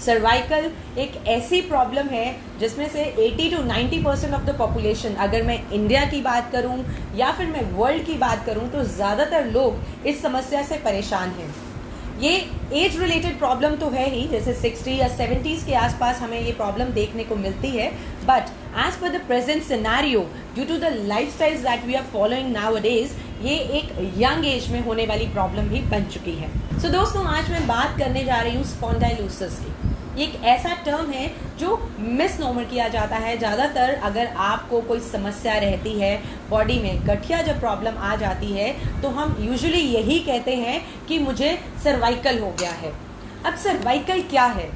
Cervical एक ऐसी problem है जिसमें से 80 to 90% ऑफ द पॉपुलेशन, अगर मैं इंडिया की बात करूं या फिर मैं वर्ल्ड की बात करूं, तो ज़्यादातर लोग इस समस्या से परेशान हैं। ये एज रिलेटेड प्रॉब्लम तो है ही, जैसे 60 या 70s के आसपास हमें ये प्रॉब्लम देखने को मिलती है, but as per the present scenario due to the lifestyles that we are following nowadays, ये एक यंग एज में होने वाली प्रॉब्लम भी बन चुकी है। सो दोस्तों, आज मैं बात करने जा रही हूँ स्पॉन्डाइलोसिस की। ये एक ऐसा टर्म है जो मिसनोमर किया जाता है। ज़्यादातर अगर आपको कोई समस्या रहती है बॉडी में, गठिया जब प्रॉब्लम आ जाती है, तो हम यूजुअली यही कहते हैं कि मुझे सर्वाइकल हो गया है। अब सर्वाइकल क्या है?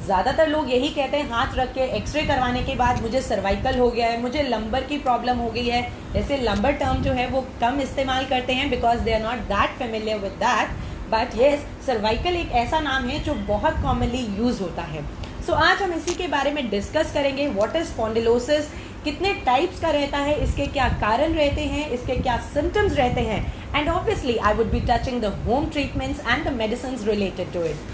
ज़्यादातर लोग यही कहते हैं, हाथ रख के एक्सरे करवाने के बाद मुझे सर्वाइकल हो गया है, मुझे लंबर की प्रॉब्लम हो गई है। जैसे लंबर टर्म जो है वो कम इस्तेमाल करते हैं because they are not that familiar with that, but yes, cervical एक ऐसा नाम है जो बहुत कॉमनली यूज होता है। सो आज हम इसी के बारे में डिस्कस करेंगे। व्हाट इज स्पॉन्डिलोसिस, कितने टाइप्स का रहता है, इसके क्या कारण रहते हैं, इसके क्या सिम्टम्स रहते हैं, and obviously I would be touching the home treatments and the medicine related to it.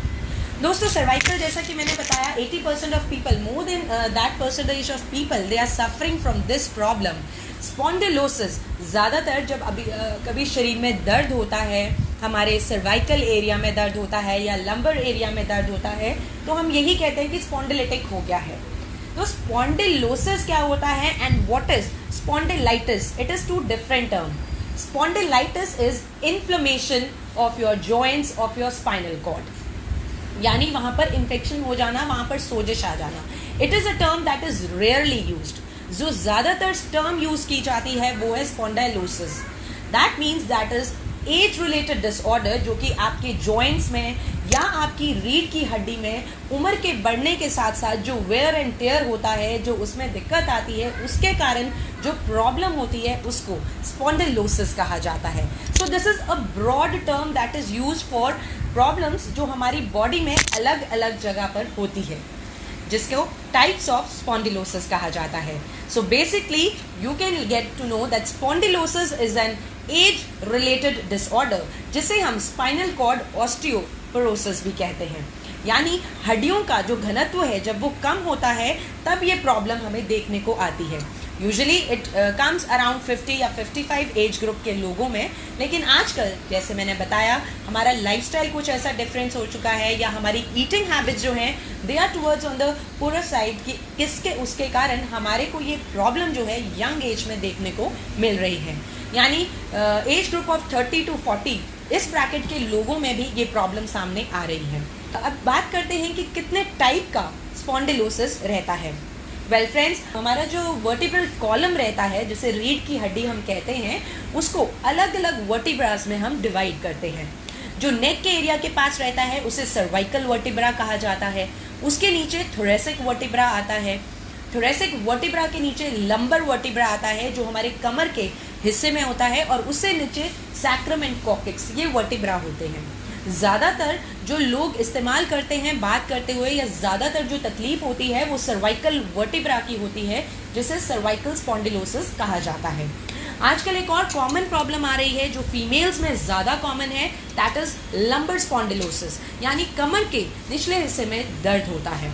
दोस्तों, सर्वाइकल जैसा कि मैंने बताया, 80% of people, more than that percentage of people, they are suffering from this problem. Spondylosis ज़्यादातर जब कभी शरीर में दर्द होता है, हमारे सर्वाइकल एरिया में दर्द होता है या लंबर एरिया में दर्द होता है, तो हम यही कहते हैं कि स्पॉन्डिलिटिक हो गया है। तो स्पॉन्डिलोसिस क्या होता है and what is spondylitis? It is two different term. Spondylitis is inflammation of your joints of your spinal cord, यानी वहां पर इंफेक्शन हो जाना, वहां पर सोजिश आ जाना। It is a term that is rarely used. जो ज्यादातर टर्म यूज की जाती है वो है spondylosis. That means that is as related disorder, जो कि आपके जॉइंट्स में या आपकी रीढ़ की हड्डी में उम्र के बढ़ने के साथ साथ जो वेयर एंड टेयर होता है, जो उसमें दिक्कत आती है, उसके कारण जो प्रॉब्लम होती है उसको स्पॉन्डिलोसिस कहा जाता है। So this is a broad term that is used for problems जो हमारी बॉडी में अलग अलग जगह पर होती है, जिसको टाइप्स ऑफ स्पॉन्डिलोसिस कहा जाता है। So basically you can get to know that spondylosis is an age related disorder, जिसे हम स्पाइनल कॉर्ड ऑस्टियोपोरोसिस भी कहते हैं। यानी हड्डियों का जो घनत्व है जब वो कम होता है तब ये प्रॉब्लम हमें देखने को आती है। यूजुअली इट कम्स अराउंड 50 या 55 एज ग्रुप के लोगों में, लेकिन आजकल जैसे मैंने बताया हमारा लाइफस्टाइल कुछ ऐसा डिफरेंस हो चुका है, या हमारी ईटिंग हैबिट्स जो हैं they are towards on the poor side, कि इसके उसके कारण हमारे को ये प्रॉब्लम जो है यंग एज में देखने को मिल रही है। यानी एज ग्रुप ऑफ 30 to 40 इस ब्रैकेट के लोगों में भी ये प्रॉब्लम सामने आ रही है। अब बात करते हैं कि कितने टाइप का स्पॉन्डिलोसिस रहता है। वेल फ्रेंड्स, हमारा जो वर्टिब्रल कॉलम रहता है, जिसे रीढ़ की हड्डी हम कहते हैं, उसको अलग अलग वर्टिब्रास में हम डिवाइड करते हैं। जो नेक के एरिया के पास रहता है उसे सर्वाइकल वर्टिब्रा कहा जाता है। उसके नीचे थोरेसिक वर्टिब्रा आता है। थोरेसिक वर्टिब्रा के नीचे लंबर वर्टिब्रा आता है, जो हमारे कमर के हिस्से में होता है, और उससे नीचे सैक्रम एंड कॉक्सिक्स, ये वर्टिब्रा होते हैं। ज़्यादातर जो लोग इस्तेमाल करते हैं बात करते हुए, या ज़्यादातर जो तकलीफ होती है वो सर्वाइकल वर्टिब्रा की होती है, जिसे सर्वाइकल स्पॉन्डिलोसिस कहा जाता है। आजकल एक और कॉमन प्रॉब्लम आ रही है जो फीमेल्स में ज़्यादा कॉमन है, दैट इज लंबर स्पॉन्डिलोसिस, यानी कमर के निचले हिस्से में दर्द होता है।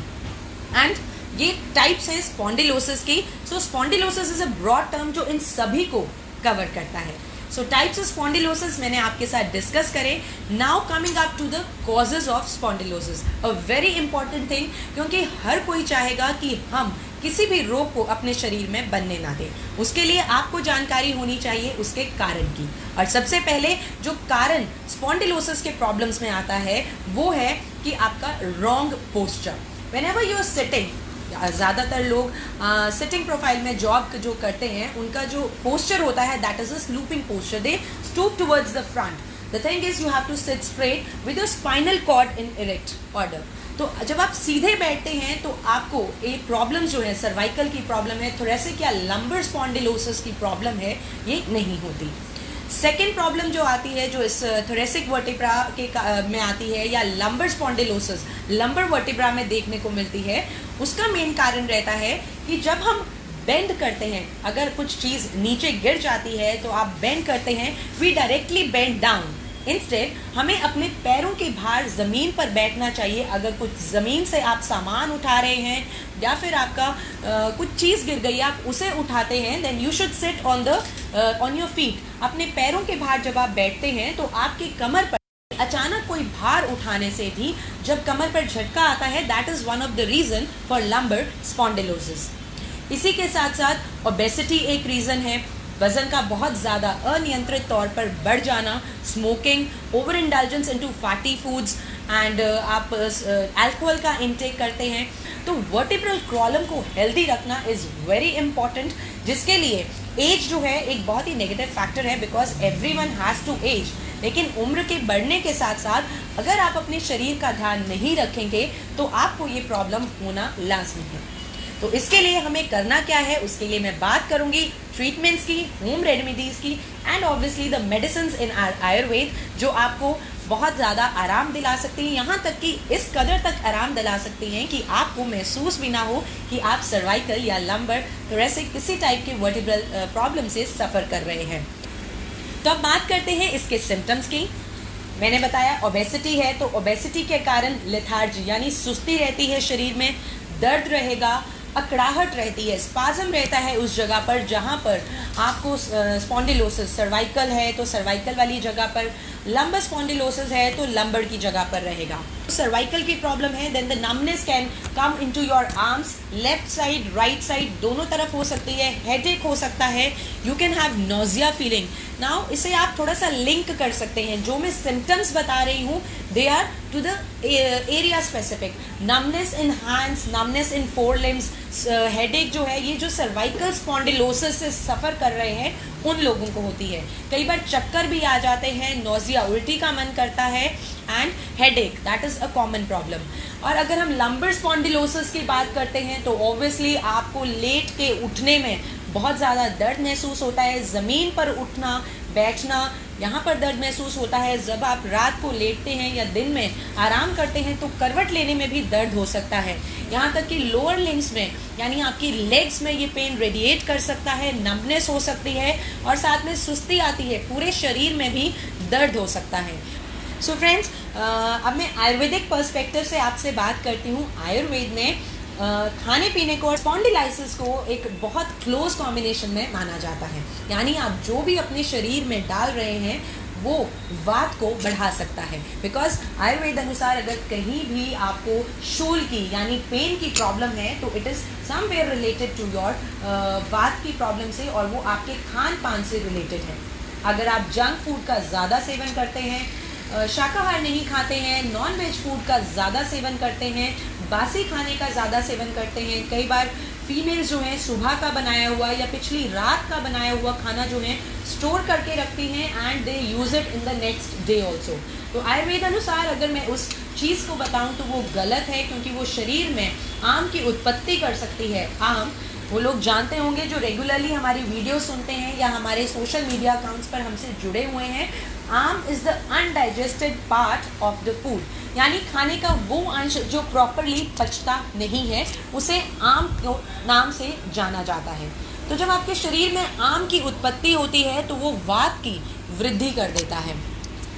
एंड ये टाइप्स हैं स्पॉन्डिलोसिस की। So spondylosis is a broad term जो इन सभी को कवर करता है। सो टाइप्स ऑफ स्पॉन्डिलोसिस मैंने आपके साथ डिस्कस करे। Now coming up to the causes of spondylosis, a very important thing, क्योंकि हर कोई चाहेगा कि हम किसी भी रोग को अपने शरीर में बनने ना दें। उसके लिए आपको जानकारी होनी चाहिए उसके कारण की। और सबसे पहले जो कारण स्पॉन्डिलोसिस के प्रॉब्लम्स में आता है वो है कि आपका wrong posture. Whenever you are sitting, ज़्यादातर लोग सिटिंग प्रोफाइल में जॉब जो करते हैं उनका जो पोस्चर होता है that is a sloping posture, they stoop towards the front. The thing is you have to sit straight with your spinal cord in erect order. तो जब आप सीधे बैठते हैं तो आपको एक प्रॉब्लम जो है, सर्वाइकल की प्रॉब्लम है, थोरेसिक या लंबर स्पॉन्डिलोसिस की प्रॉब्लम है, ये नहीं होती। सेकेंड प्रॉब्लम जो आती है, जो इस थोरेसिक वर्टिब्रा के में आती है, या लंबर स्पॉन्डिलोसिस लंबर वर्टिब्रा में देखने को मिलती है, उसका मेन कारण रहता है कि जब हम बेंड करते हैं, अगर कुछ चीज़ नीचे गिर जाती है तो आप बेंड करते हैं, we directly bend down, instead हमें अपने पैरों के भार ज़मीन पर बैठना चाहिए। अगर कुछ ज़मीन से आप सामान उठा रहे हैं या फिर आपका कुछ चीज़ गिर गई, आप उसे उठाते हैं, then you should sit on your feet. अपने पैरों के भार जब आप बैठते हैं तो आपकी कमर पर अचानक कोई भार उठाने से भी जब कमर पर झटका आता है, that is one of the reason for lumbar spondylosis. इसी के साथ साथ ओबेसिटी एक रीज़न है, वज़न का बहुत ज़्यादा अनियंत्रित तौर पर बढ़ जाना, smoking, over indulgence into fatty foods and आप अल्कोहल का इंटेक करते हैं। तो वर्टिब्रल कॉलम को हेल्दी रखना इज़ वेरी इंपॉर्टेंट, जिसके लिए एज जो है एक बहुत ही नेगेटिव फैक्टर है, because everyone has to age. लेकिन उम्र के बढ़ने के साथ साथ अगर आप अपने शरीर का ध्यान नहीं रखेंगे तो आपको ये प्रॉब्लम होना लाजमी है। तो इसके लिए हमें करना क्या है, उसके लिए मैं बात करूंगी ट्रीटमेंट्स की, होम रेमेडीज़ की एंड ऑब्वियसली द मेडिसिन्स इन आयुर्वेद, जो आपको बहुत ज़्यादा आराम दिला सकती हैं, यहाँ तक कि इस कदर तक आराम दिला सकती हैं कि आपको महसूस भी ना हो कि आप सर्वाइकल या लंबर थोरेसिक किसी टाइप के वर्टिब्रल प्रॉब्लम से सफ़र कर रहे हैं। तो अब बात करते हैं इसके सिम्टम्स की। मैंने बताया ओबेसिटी है, तो ओबेसिटी के कारण लेथार्जी यानी सुस्ती रहती है, शरीर में दर्द रहेगा, अकड़ाहट रहती है, स्पाज़म रहता है उस जगह पर जहाँ पर आपको स्पॉन्डिलोसिस, सर्वाइकल है तो सर्वाइकल वाली जगह पर, लंबर स्पॉन्डिलोसिस है तो लंबर की जगह पर रहेगा। सर्वाइकल की प्रॉब्लम है, then the numbness can come into your arms, left side right side दोनों तरफ हो सकती है, हेडेक हो सकता है, you can have nausea feeling. Now इसे आप थोड़ा सा लिंक कर सकते हैं, जो मैं सिम्टम्स बता रही हूँ they are to the area specific. Numbness in hands, numbness in four limbs, headache जो है ये जो सर्वाइकल स्पॉन्डिलोसिस से सफ़र कर रहे हैं उन लोगों को होती है। कई बार चक्कर भी आ जाते हैं, नोजिया उल्टी का मन करता है and headache, that is a common problem. और अगर हम लंबर स्पॉन्डिलोसिस की बात करते हैं तो ऑब्वियसली आपको लेट के उठने में बहुत ज़्यादा दर्द महसूस होता है, ज़मीन पर उठना बैठना यहाँ पर दर्द महसूस होता है। जब आप रात को लेटते हैं या दिन में आराम करते हैं तो करवट लेने में भी दर्द हो सकता है। यहाँ तक कि लोअर लिम्स में यानी आपकी लेग्स में ये पेन रेडिएट कर सकता है, नम्बनेस हो सकती है और साथ में सुस्ती आती है, पूरे शरीर में भी दर्द हो सकता है। सो फ्रेंड्स, अब मैं आयुर्वेदिक पर्सपेक्टिव से आपसे बात करती हूँ। आयुर्वेद ने खाने पीने को और स्पॉन्डिलाइसिस को एक बहुत क्लोज कॉम्बिनेशन में माना जाता है, यानी आप जो भी अपने शरीर में डाल रहे हैं वो वात को बढ़ा सकता है। बिकॉज आयुर्वेद अनुसार अगर कहीं भी आपको शूल की यानी पेन की प्रॉब्लम है तो it is somewhere related to your वात की प्रॉब्लम से, और वो आपके खान पान से रिलेटेड है। अगर आप जंक फूड का ज़्यादा सेवन करते हैं, शाकाहार नहीं खाते हैं, नॉन वेज फूड का ज़्यादा सेवन करते हैं, बासी खाने का ज़्यादा सेवन करते हैं, कई बार फीमेल्स जो हैं सुबह का बनाया हुआ या पिछली रात का बनाया हुआ खाना जो है स्टोर करके रखती हैं and they use it in the next day also. तो आयुर्वेद अनुसार अगर मैं उस चीज़ को बताऊं तो वो गलत है, क्योंकि वो शरीर में आम की उत्पत्ति कर सकती है। आम वो लोग जानते होंगे जो रेगुलरली हमारी वीडियो सुनते हैं या हमारे सोशल मीडिया अकाउंट्स पर हमसे जुड़े हुए हैं, आम is the undigested part of the food, यानी खाने का वो अंश जो प्रॉपरली पचता नहीं है उसे आम के नाम से जाना जाता है। तो जब आपके शरीर में आम की उत्पत्ति होती है तो वो वात की वृद्धि कर देता है।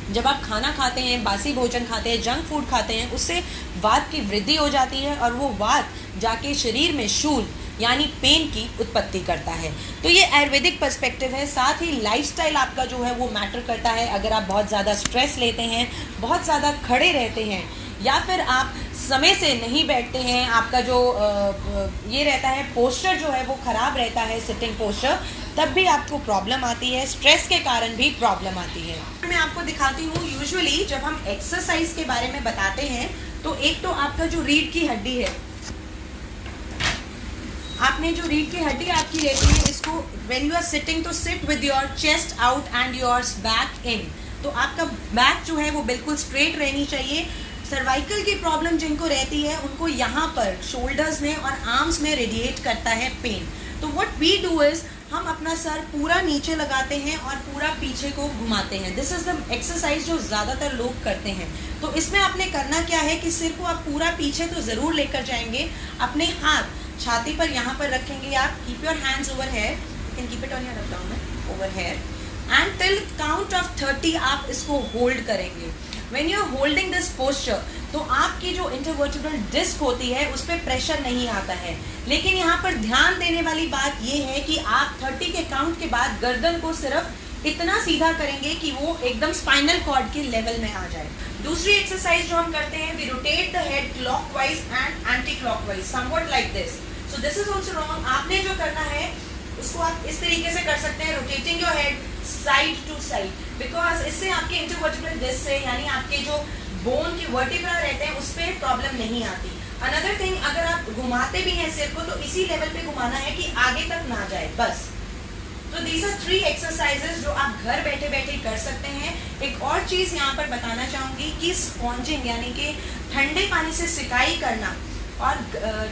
जब आप खाना खाते हैं, बासी भोजन खाते हैं, जंक फूड खाते हैं, उससे वात की वृद्धि हो जाती है और वो वात जाके शरीर में शूल यानी पेन की उत्पत्ति करता है। तो ये आयुर्वेदिक पर्सपेक्टिव है। साथ ही लाइफस्टाइल आपका जो है वो मैटर करता है। अगर आप बहुत ज़्यादा स्ट्रेस लेते हैं, बहुत ज़्यादा खड़े रहते हैं या फिर आप समय से नहीं बैठते हैं, आपका जो ये रहता है पोस्चर जो है वो ख़राब रहता है, सिटिंग पोस्चर, तब भी आपको प्रॉब्लम आती है। स्ट्रेस के कारण भी प्रॉब्लम आती है। मैं आपको दिखाती हूँ, यूजुअली जब हम एक्सरसाइज के बारे में बताते हैं तो एक तो आपका जो रीढ़ की हड्डी है, आपने जो रीढ़ की हड्डी आपकी रहती है, इसको व्हेन यू आर सिटिंग तो sit with your chest out and your back in. तो आपका बैक जो है वो बिल्कुल स्ट्रेट रहनी चाहिए। सर्वाइकल की प्रॉब्लम जिनको रहती है उनको यहाँ पर शोल्डर्स में और आर्म्स में रेडिएट करता है पेन। तो व्हाट वी डू इज़ हम अपना सर पूरा नीचे लगाते हैं और पूरा पीछे को घुमाते हैं। दिस इज़ द एक्सरसाइज जो ज़्यादातर लोग करते हैं। तो इसमें आपने करना क्या है कि सिर को आप पूरा पीछे तो ज़रूर लेकर जाएंगे, अपने हाथ छाती पर यहाँ पर रखेंगे आप। Keep your hands over here, you can keep it on your abdomen over here. And till count of 30 आप इसको होल्ड करेंगे। When you are holding this posture तो आपकी जो इंटरवर्टिब्रल डिस्क होती है उस पर प्रेशर नहीं आता है। लेकिन यहाँ पर ध्यान देने वाली बात ये है कि आप 30 के काउंट के बाद गर्दन को सिर्फ इतना सीधा करेंगे कि वो एकदम स्पाइनल कॉर्ड के लेवल में आ जाए। दूसरी एक्सरसाइज जो हम करते हैं, we rotate the head clockwise and anti clockwise, somewhat like this. So this is also wrong. आपने जो करना है उसको आप इस तरीके से कर सकते हैं, rotating your head side to side, because इससे आपके इंटरवर्टिब्रल डिस्क से यानी आपके जो बोन के वर्टिब्रा रहते हैं उस पर प्रॉब्लम नहीं आती। अनदर थिंग, अगर आप घुमाते भी हैं सिर को तो इसी लेवल पे घुमाना है कि आगे तक ना जाए, बस। तो दीज आर 3 एक्सरसाइजेस जो आप घर बैठे बैठे कर सकते हैं। एक और चीज़ यहाँ पर बताना चाहूँगी कि स्पॉन्जिंग यानी कि ठंडे पानी से सिकाई करना, और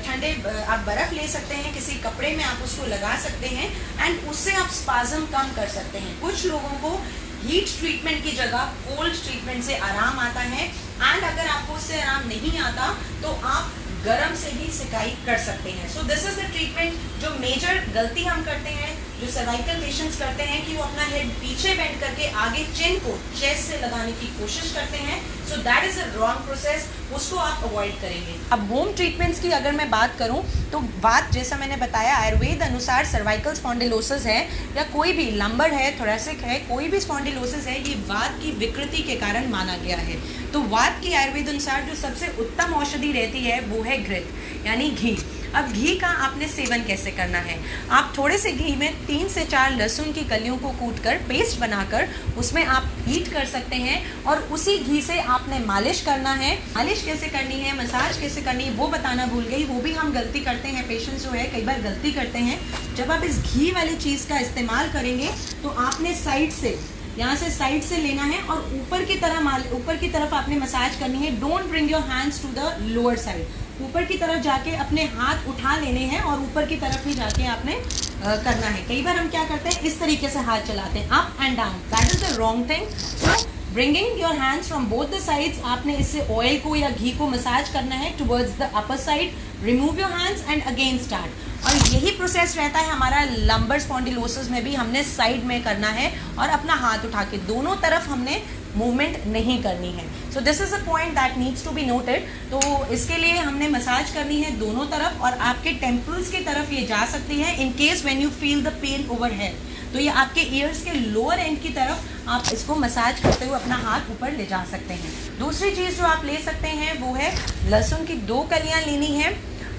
ठंडे आप बर्फ़ ले सकते हैं, किसी कपड़े में आप उसको लगा सकते हैं एंड उससे आप स्पाज़म कम कर सकते हैं। कुछ लोगों को हीट ट्रीटमेंट की जगह कोल्ड ट्रीटमेंट से आराम आता है, एंड अगर आपको उससे आराम नहीं आता तो आप गर्म से भी सिकाई कर सकते हैं। सो दिस इज द ट्रीटमेंट। जो मेजर गलती हम करते हैं, जो सर्वाइकल पेशेंट्स करते हैं कि वो अपना हेड पीछे बेंड करके आगे चिन को चेस्ट से लगाने की कोशिश करते हैं, so that is a wrong process, उसको आप अवॉइड करेंगे। अब होम ट्रीटमेंट्स की अगर मैं बात करूं तो बात जैसा मैंने बताया आयुर्वेद अनुसार सर्वाइकल स्पॉन्डिलोसिस है या कोई भी लंबर है, थोरेसिक है, कोई भी स्पॉन्डिलोसिस है, ये वात की विकृति के कारण माना गया है। तो वात की आयुर्वेद अनुसार जो सबसे उत्तम औषधि रहती है वो है घृत यानी घी। अब घी का आपने सेवन कैसे करना है, आप थोड़े से घी में 3 से 4 लहसुन की कलियों को कूटकर पेस्ट बनाकर उसमें आप हीट कर सकते हैं और उसी घी से आपने मालिश करना है। मालिश कैसे करनी है, मसाज कैसे करनी है वो बताना भूल गई, वो भी हम गलती करते हैं। पेशेंट्स जो है कई बार गलती करते हैं, जब आप इस घी वाली चीज़ का इस्तेमाल करेंगे तो आपने साइड से, यहाँ से साइड से लेना है और ऊपर की तरफ आपने मसाज करनी है। Don't bring your hands to the lower side, ऊपर की तरफ जाके अपने हाथ उठा लेने हैं और ऊपर की तरफ ही जाके आपने करना है। कई बार हम क्या करते हैं, इस तरीके से हाथ चलाते हैं up and down, that is the wrong thing. So bringing your hands from both the sides, आपने इससे ऑयल को या घी को मसाज करना है towards the upper side, remove your hands and again start. और यही प्रोसेस रहता है हमारा लंबर स्पॉन्डिलोसिस में भी, हमने साइड में करना है और अपना हाथ उठा के दोनों तरफ हमने मूवमेंट नहीं करनी है। So this is a point that needs to be noted. तो इसके लिए हमने मसाज करनी है दोनों तरफ और आपके टेम्पल्स की तरफ ये जा सकती है in case when you feel the pain over head. तो ये आपके ईयर्स के लोअर एंड की तरफ आप इसको मसाज करते हुए अपना हाथ ऊपर ले जा सकते हैं। दूसरी चीज़ जो आप ले सकते हैं वो है लहसुन की 2 कलियाँ लेनी है,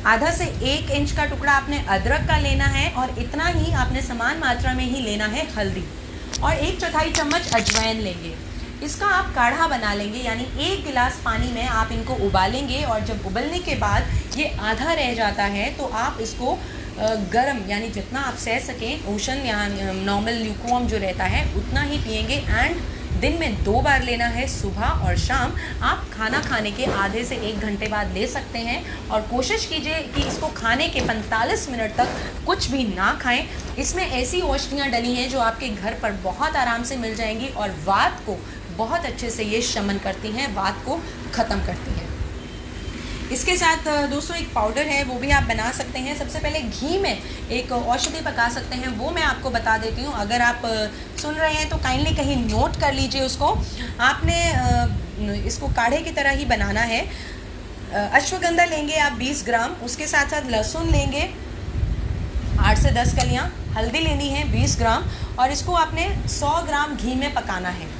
आधा से 1 इंच का टुकड़ा आपने अदरक का लेना है और इतना ही आपने समान मात्रा में ही लेना है हल्दी, और 1/4 चम्मच अजवाइन लेंगे। इसका आप काढ़ा बना लेंगे, यानी 1 गिलास पानी में आप इनको उबालेंगे और जब उबलने के बाद ये आधा रह जाता है तो आप इसको गरम यानी जितना आप सह सकें, ओशन या नॉर्मल ल्यूकवार्म जो रहता है उतना ही पिएंगे। एंड दिन में 2 बार लेना है, सुबह और शाम। आप खाना खाने के आधे से 1 घंटे बाद ले सकते हैं और कोशिश कीजिए कि इसको खाने के 45 मिनट तक कुछ भी ना खाएं। इसमें ऐसी औषधियाँ डली हैं जो आपके घर पर बहुत आराम से मिल जाएंगी और वात को बहुत अच्छे से ये शमन करती हैं, वात को ख़त्म करती हैं। इसके साथ दोस्तों एक पाउडर है, वो भी आप बना सकते हैं। सबसे पहले घी में एक औषधि पका सकते हैं, वो मैं आपको बता देती हूँ। अगर आप सुन रहे हैं तो काइंडली कहीं नोट कर लीजिए उसको। आपने इसको काढ़े की तरह ही बनाना है। अश्वगंधा लेंगे आप 20 ग्राम, उसके साथ साथ लहसुन लेंगे 8 से 10 कलियाँ, हल्दी लेनी है 20 ग्राम और इसको आपने 100 ग्राम घी में पकाना है।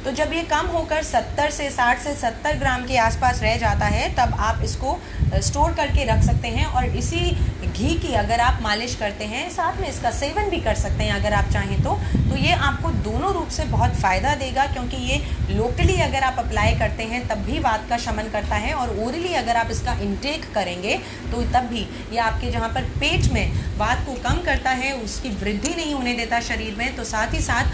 तो जब ये कम होकर 60 से 70 ग्राम के आसपास रह जाता है तब आप इसको स्टोर करके रख सकते हैं और इसी घी की अगर आप मालिश करते हैं, साथ में इसका सेवन भी कर सकते हैं अगर आप चाहें तो ये आपको दोनों रूप से बहुत फ़ायदा देगा, क्योंकि ये लोकली अगर आप अप्लाई करते हैं तब भी वात का शमन करता है और ओरली अगर आप इसका इंटेक करेंगे तो तब भी ये आपके जहाँ पर पेट में वात को कम करता है, उसकी वृद्धि नहीं होने देता शरीर में, तो साथ ही साथ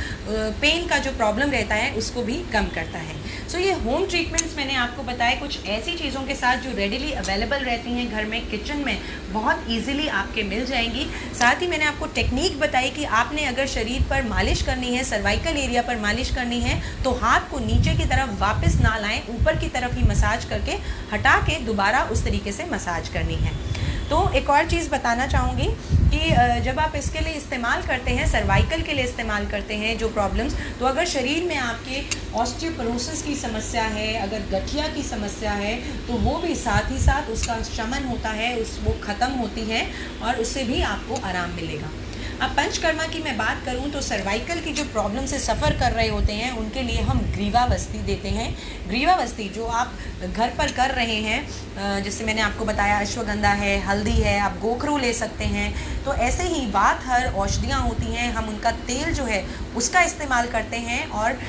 पेन का जो प्रॉब्लम रहता है उसको भी कम करता है। सो ये होम ट्रीटमेंट्स मैंने आपको बताया कुछ ऐसी चीज़ों के साथ जो रेडिली अवेलेबल रहती हैं घर में, किचन में बहुत इजीली आपके मिल जाएंगी। साथ ही मैंने आपको टेक्निक बताई कि आपने अगर शरीर पर मालिश करनी है, सर्वाइकल एरिया पर मालिश करनी है तो हाथ को नीचे की तरफ वापस ना लाएं, ऊपर की तरफ ही मसाज करके हटा के दोबारा उस तरीके से मसाज करनी है। तो एक और चीज़ बताना चाहूँगी कि जब आप इसके लिए इस्तेमाल करते हैं, सर्वाइकल के लिए इस्तेमाल करते हैं जो प्रॉब्लम्स, तो अगर शरीर में आपके ऑस्टियोपोरोसिस की समस्या है, अगर गठिया की समस्या है, तो वो भी साथ ही साथ उसका शमन होता है, वो ख़त्म होती है और उससे भी आपको आराम मिलेगा। अब पंचकर्मा की मैं बात करूं तो सर्वाइकल की जो प्रॉब्लम से सफ़र कर रहे होते हैं उनके लिए हम ग्रीवावस्थी देते हैं। ग्रीवावस्थी जो आप घर पर कर रहे हैं, जैसे मैंने आपको बताया अश्वगंधा है, हल्दी है, आप गोखरू ले सकते हैं। तो ऐसे ही वातहर औषधियाँ होती हैं, हम उनका तेल जो है उसका इस्तेमाल करते हैं और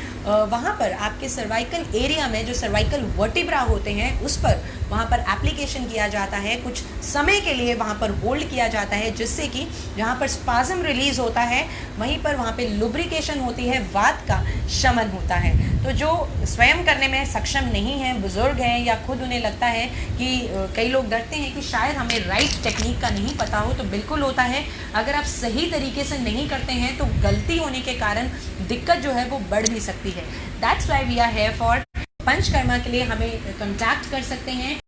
वहाँ पर आपके सर्वाइकल एरिया में जो सर्वाइकल वर्टिब्रा होते हैं उस पर वहाँ पर एप्लीकेशन किया जाता है, कुछ समय के लिए वहाँ पर होल्ड किया जाता है, जिससे कि जहाँ पर स्पाज़म रिलीज़ होता है वहीं पर वहाँ पे लुब्रिकेशन होती है, वात का शमन होता है। तो जो स्वयं करने में सक्षम नहीं हैं, बुज़ुर्ग हैं या खुद उन्हें लगता है कि कई लोग डरते हैं कि शायद हमें राइट टेक्निक का नहीं पता हो, तो बिल्कुल होता है। अगर आप सही तरीके से नहीं करते हैं तो गलती होने के कारण दिक्कत जो है वो बढ़ भी सकती है। That's why we are here for. Panchakarma के लिए हमें कॉन्टैक्ट कर सकते हैं।